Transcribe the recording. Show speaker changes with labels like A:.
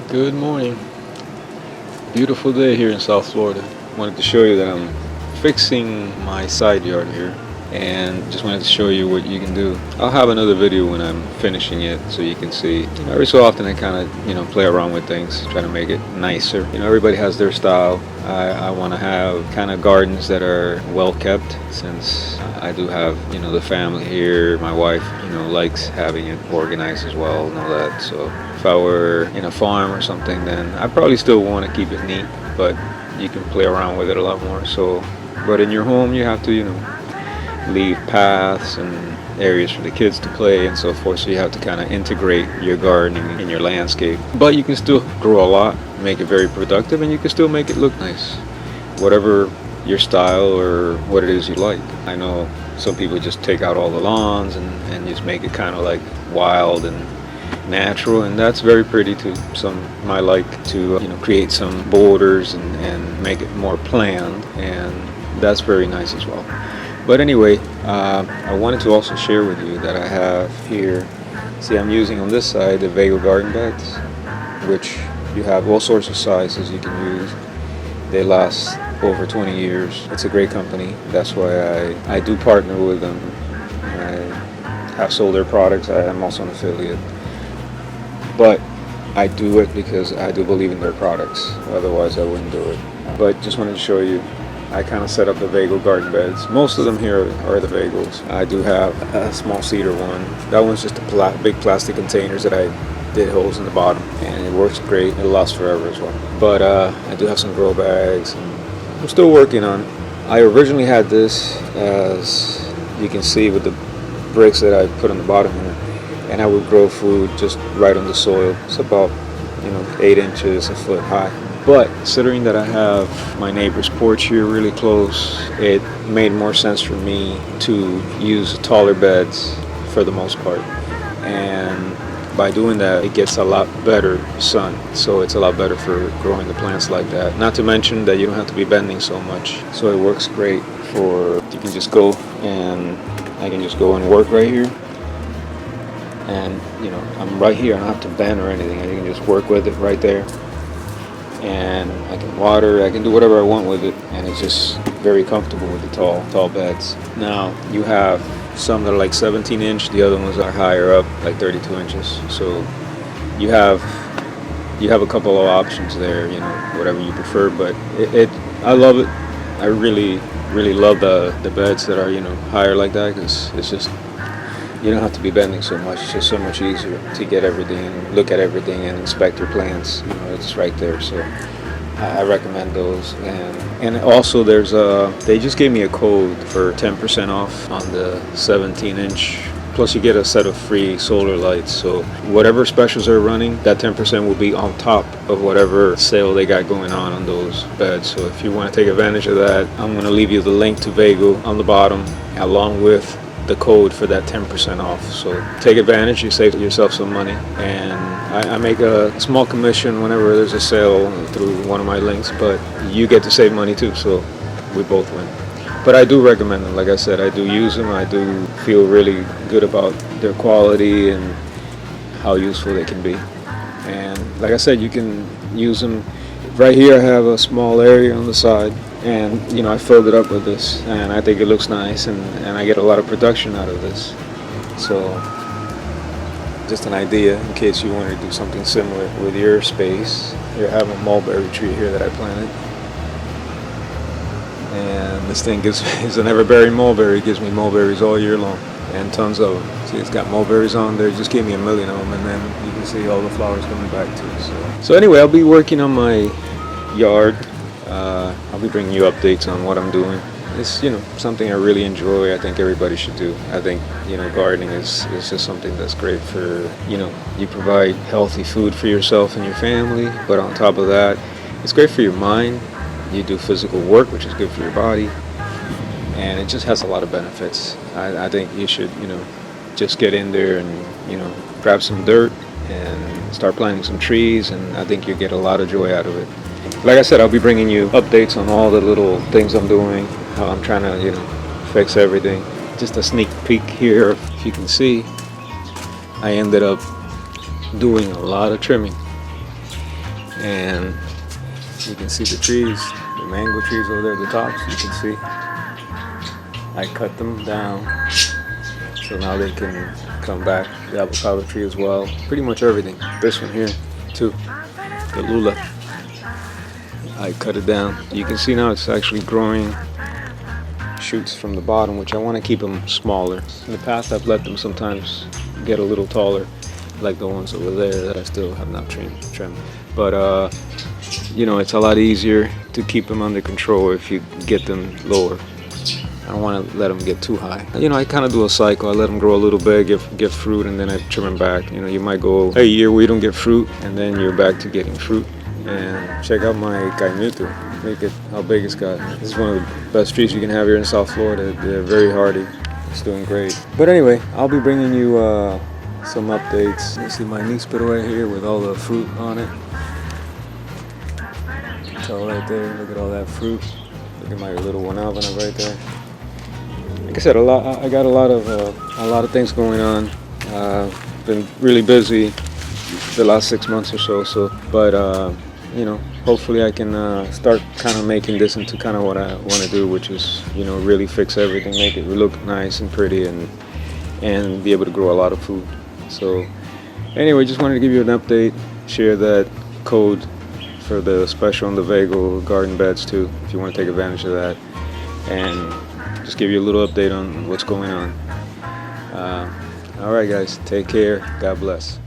A: Good morning. Beautiful day here in South Florida. Wanted to show you that I'm fixing my side yard here and just wanted to show you what you can do. I'll have another video when I'm finishing it so you can see. Every so often I kind of, play around with things, try to make it nicer. Everybody has their style. I want to have kind of gardens that are well kept since I do have, the family here. My wife, likes having it organized as well and all that. So if I were in a farm or something, then I probably still want to keep it neat, but you can play around with it a lot more. So, but in your home, you have to, leave paths and areas for the kids to play and so forth. So you have to kind of integrate your gardening in your landscape. But you can still grow a lot, make it very productive, and you can still make it look nice. Whatever your style or what it is you like. I know some people just take out all the lawns and just make it kind of like wild and natural, and that's very pretty too. Some might like to create some borders and make it more planned, and that's very nice as well. But anyway, I wanted to also share with you that I have here, see, I'm using on this side the Vego garden beds, which you have all sorts of sizes you can use. They last over 20 years. It's a great company. That's why I do partner with them. I have sold their products. I am also an affiliate. But I do it because I do believe in their products. Otherwise I wouldn't do it. But just wanted to show you, I kind of set up the Vego garden beds. Most of them here are the Vegos. I do have a small cedar one. That one's just a big plastic containers that I did holes in the bottom, and it works great. It lasts forever as well. But I do have some grow bags, and I'm still working on it. I originally had this, as you can see, with the bricks that I put on the bottom here, and I would grow food just right on the soil. It's about 8 inches, a foot high. But considering that I have my neighbor's porch here really close, it made more sense for me to use taller beds for the most part. And by doing that, it gets a lot better sun. So it's a lot better for growing the plants like that. Not to mention that you don't have to be bending so much. So it works great for, you can just go and I can just go and work right here. And I'm right here, I don't have to bend or anything. I can just work with it right there. And I can water, I can do whatever I want with it, and it's just very comfortable with the tall beds. Now you have some that are like 17 inch, the other ones are higher up, like 32 inches. So you have a couple of options there, whatever you prefer. But I love it. I really love the beds that are higher like that, because it's just, you don't have to be bending so much. It's just so much easier to get everything and look at everything and inspect your plants. It's right there. So I recommend those. And also they just gave me a code for 10% off on the 17 inch. Plus you get a set of free solar lights. So whatever specials are running, that 10% will be on top of whatever sale they got going on those beds. So if you want to take advantage of that, I'm going to leave you the link to Vego on the bottom, along with the code for that 10% off. So take advantage, you save yourself some money, and I make a small commission whenever there's a sale through one of my links, but you get to save money too, so we both win. But I do recommend them. Like I said, I do use them. I do feel really good about their quality and how useful they can be. And like I said, you can use them. Right here I have a small area on the side, and I filled it up with this, and I think it looks nice, and I get a lot of production out of this. So just an idea in case you want to do something similar with your space. Here I have a mulberry tree here that I planted, and this thing is an ever-bearing mulberry. It gives me mulberries all year long, and tons of them. See, it's got mulberries on there. It just gave me 1 million of them, and then you can see all the flowers coming back too. So anyway, I'll be working on my yard. I'll be bringing you updates on what I'm doing. It's something I really enjoy. I think everybody should do. I think gardening is just something that's great for you provide healthy food for yourself and your family, but on top of that, it's great for your mind. You do physical work, which is good for your body, and it just has a lot of benefits. I think you should just get in there and grab some dirt and start planting some trees, and I think you'll get a lot of joy out of it. Like I said, I'll be bringing you updates on all the little things I'm doing, how I'm trying to, fix everything. Just a sneak peek here, if you can see, I ended up doing a lot of trimming. And you can see the trees, the mango trees over there at the tops. You can see I cut them down, so now they can come back. The avocado tree as well. Pretty much everything. This one here too, the lula. I cut it down. You can see now it's actually growing shoots from the bottom, which I want to keep them smaller. In the past, I've let them sometimes get a little taller, like the ones over there that I still have not trimmed. But you know, it's a lot easier to keep them under control if you get them lower. I don't want to let them get too high. You know, I kind of do a cycle. I let them grow a little bit, get fruit, and then I trim them back. You know, you might go a year where you don't get fruit, and then you're back to getting fruit. And check out my caimito. Look at how big it's got. This is one of the best trees you can have here in South Florida. They're very hardy. It's doing great. But anyway, I'll be bringing you some updates. You see my níspero right here with all the fruit on it. It's all right there. Look at all that fruit. Look at my little guanábana right there. Like I said, I got a lot of things going on. Been really busy the last 6 months or so. But you know, hopefully I can start kind of making this into kind of what I want to do, which is, you know, really fix everything, make it look nice and pretty, and be able to grow a lot of food. So anyway, just wanted to give you an update, share that code for the special on the Vego garden beds too, if you want to take advantage of that, and just give you a little update on what's going on. All right, guys, take care. God bless.